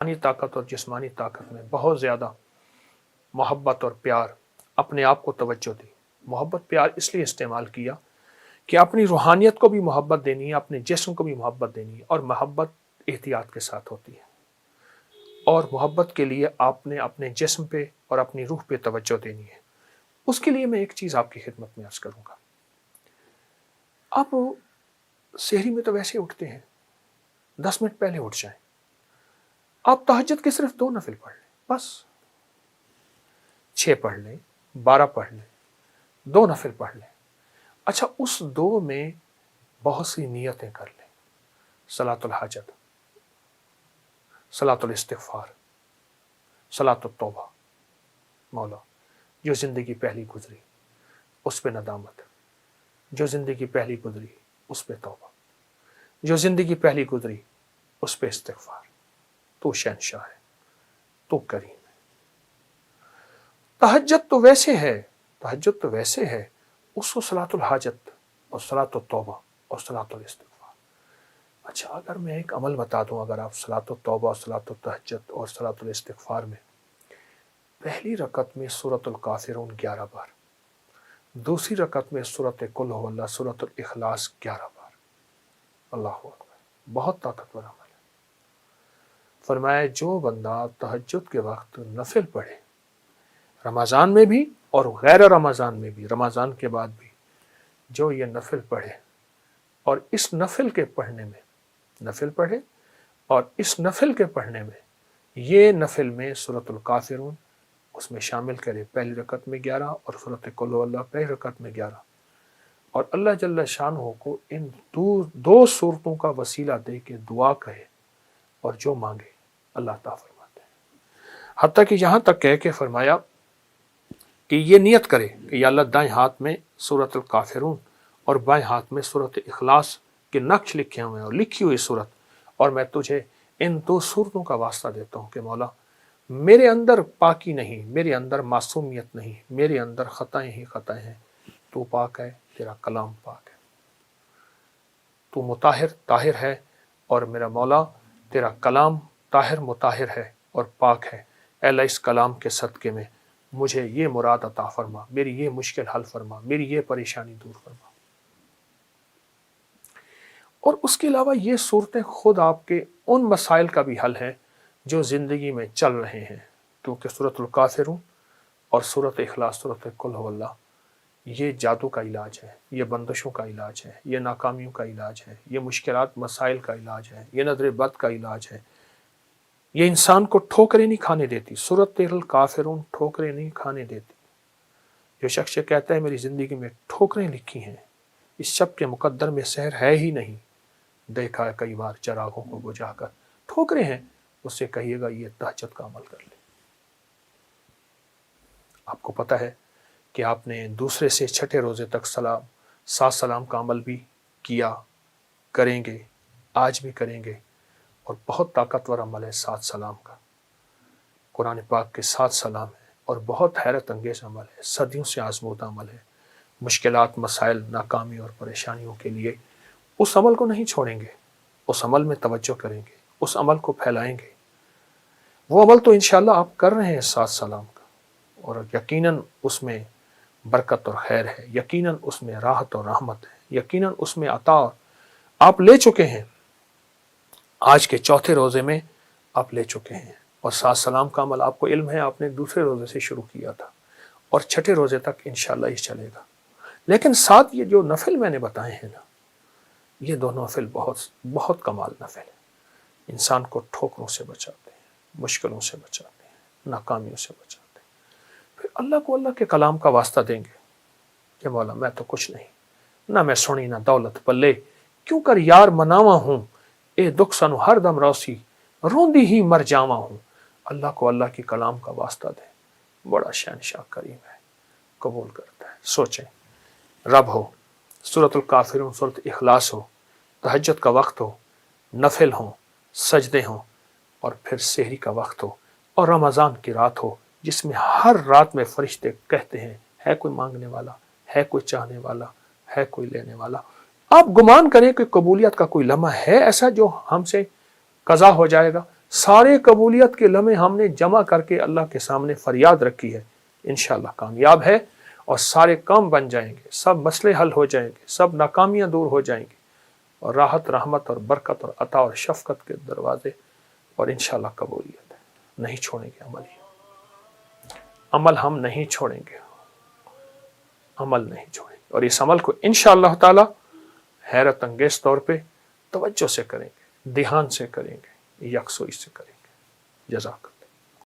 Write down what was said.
روحانی طاقت اور جسمانی طاقت میں بہت زیادہ محبت اور پیار، اپنے آپ کو توجہ دی۔ محبت پیار اس لیے استعمال کیا کہ اپنی روحانیت کو بھی محبت دینی ہے، اپنے جسم کو بھی محبت دینی ہے، اور محبت احتیاط کے ساتھ ہوتی ہے، اور محبت کے لیے آپ نے اپنے جسم پہ اور اپنی روح پہ توجہ دینی ہے۔ اس کے لیے میں ایک چیز آپ کی خدمت میں عرض کروں گا۔ آپ سحری میں تو ویسے اٹھتے ہیں، 10 منٹ پہلے اٹھ جائیں، آپ تہجد کے صرف 2 نفل پڑھ لیں، بس 6 پڑھ لیں، 12 پڑھ لیں، 2 نفل پڑھ لیں۔ اچھا، اس 2 میں بہت سی نیتیں کر لیں، صلاۃ الحاجت، صلاۃ الاستغفار، صلاۃ التوبہ۔ مولا، جو زندگی پہلی گزری اس پہ ندامت، جو زندگی پہلی گزری اس پہ توبہ، جو زندگی پہلی گزری اس پہ استغفار۔ تو شہنشاہ ہے، تو کریم ہے۔ تہجد تو ویسے ہے، تہجد تو ویسے ہے، اس کو صلاۃ الحاجت اور صلاۃ التوبہ اور صلاۃ الاستغفار۔ اچھا، اگر میں ایک عمل بتا دوں، اگر آپ صلاۃ التوبہ اور صلاۃ التہجد اور صلاۃ الاستغفار میں پہلی رکعت میں سورۃ الکافرون 11 بار، دوسری رکعت میں سورۃ قل ھو اللہ، سورۃ الاخلاص 11 بار، اللہ اکبر، بہت طاقتور عمل ہے۔ فرمایا جو بندہ تہجد کے وقت نفل پڑھے، رمضان میں بھی اور غیر رمضان میں بھی، رمضان کے بعد بھی، جو یہ نفل پڑھے اور اس نفل کے پڑھنے میں، نفل پڑھے اور اس نفل کے پڑھنے میں، یہ نفل میں سورۃ الکافرون اس میں شامل کرے، پہلی رکعت میں 11 اور سورۃ قل ھو اللہ پہلی رکعت میں 11، اور اللہ جل شانہ کو ان 2 صورتوں کا وسیلہ دے کے دعا کہے، اور جو مانگے اللہ عطا فرماتے ہیں۔ حتیٰ کہ یہاں تک کہہ کے فرمایا کہ یہ نیت کرے کہ یا اللہ دائیں ہاتھ میں سورۃ الکافرون اور بائیں ہاتھ میں سورۃ اخلاص کے نقش لکھے ہوئے ہیں اور لکھی ہوئی صورت، اور میں تجھے ان 2 صورتوں کا واسطہ دیتا ہوں کہ مولا میرے اندر پاکی نہیں، میرے اندر معصومیت نہیں، میرے اندر خطائیں ہی خطائیں ہیں، تو پاک ہے، تیرا کلام پاک ہے، تو مطہر طاہر ہے، اور میرا مولا تیرا کلام طاہر مطہر ہے اور پاک ہے۔ اے اللہ اس کلام کے صدقے میں مجھے یہ مراد عطا فرما، میری یہ مشکل حل فرما، میری یہ پریشانی دور فرما۔ اور اس کے علاوہ یہ صورتیں خود آپ کے ان مسائل کا بھی حل ہے جو زندگی میں چل رہے ہیں، کیونکہ سورۃ الکافرون اور سورۃ اخلاص، سورۃ قل ھو اللہ، یہ جادو کا علاج ہے، یہ بندشوں کا علاج ہے، یہ ناکامیوں کا علاج ہے، یہ مشکلات مسائل کا علاج ہے، یہ نظر بد کا علاج ہے، یہ انسان کو ٹھوکریں نہیں کھانے دیتی۔ سورۃ الکافرون ٹھوکریں نہیں کھانے دیتی۔ جو شخص کہتا ہے میری زندگی میں ٹھوکریں لکھی ہیں، اس شب کے مقدر میں سحر ہے ہی نہیں، دیکھا ہے کئی بار چراغوں کو بجھا کر، ٹھوکریں ہیں، اس سے کہیے گا یہ تہجد کا عمل کر لے۔ آپ کو پتہ ہے کہ آپ نے دوسرے سے چھٹے روزے تک 7 سلام کا عمل بھی کیا، کریں گے، آج بھی کریں گے، اور بہت طاقتور عمل ہے 7 سلام کا۔ قرآن پاک کے 7 سلام ہیں اور بہت حیرت انگیز عمل ہے، صدیوں سے آزمودہ عمل ہے۔ مشکلات، مسائل، ناکامی اور پریشانیوں کے لیے اس عمل کو نہیں چھوڑیں گے، اس عمل میں توجہ کریں گے، اس عمل کو پھیلائیں گے۔ وہ عمل تو انشاءاللہ آپ کر رہے ہیں 7 سلام کا، اور یقیناً اس میں برکت اور خیر ہے، یقیناً اس میں راحت اور رحمت ہے، یقیناً اس میں عطا آپ لے چکے ہیں۔ آج کے چوتھے روزے میں آپ لے چکے ہیں، اور 7 سلام کا عمل آپ کو علم ہے آپ نے دوسرے روزے سے شروع کیا تھا، اور چھٹے روزے تک انشاءاللہ یہ چلے گا۔ لیکن ساتھ یہ جو نفل میں نے بتائے ہیں نا، یہ دونوں نفل بہت کمال نفل ہے، انسان کو ٹھوکروں سے بچاتے ہیں، مشکلوں سے بچاتے ہیں، ناکامیوں سے بچاتے ہیں۔ پھر اللہ کو اللہ کے کلام کا واسطہ دیں گے کہ مولا میں تو کچھ نہیں، نہ میں سنی نہ دولت پلے، کیوں کر یار مناوا ہوں، اے دکھ سنو ہر دم روسی، روندی ہی مر جاواں ہوں۔ اللہ کو اللہ کی کلام کا واسطہ دیں، بڑا شہنشاہ کریم ہے، قبول کرتا ہے۔ سوچیں، رب ہو، سورۃ الکافرون، سورۃ اخلاص ہو، تہجد کا وقت ہو، نفل ہوں، سجدے ہوں، اور پھر سحری کا وقت ہو، اور رمضان کی رات ہو، جس میں ہر رات میں فرشتے کہتے ہیں ہے کوئی مانگنے والا، ہے کوئی چاہنے والا، ہے کوئی لینے والا۔ آپ گمان کریں کہ قبولیت کا کوئی لمحہ ہے ایسا جو ہم سے قضا ہو جائے گا؟ سارے قبولیت کے لمحے ہم نے جمع کر کے اللہ کے سامنے فریاد رکھی ہے، انشاءاللہ کامیاب ہے، اور سارے کام بن جائیں گے، سب مسئلے حل ہو جائیں گے، سب ناکامیاں دور ہو جائیں گی، اور راحت، رحمت اور برکت اور عطا اور شفقت کے دروازے، اور انشاءاللہ قبولیت ہے۔ نہیں چھوڑیں گے عمل ہم نہیں چھوڑیں گے، عمل نہیں چھوڑیں گے، اور اس عمل کو انشاءاللہ تعالی حیرت انگیز طور پہ توجہ سے کریں گے، دھیان سے کریں گے، یکسوئی سے کریں گے۔ جزاک اللہ۔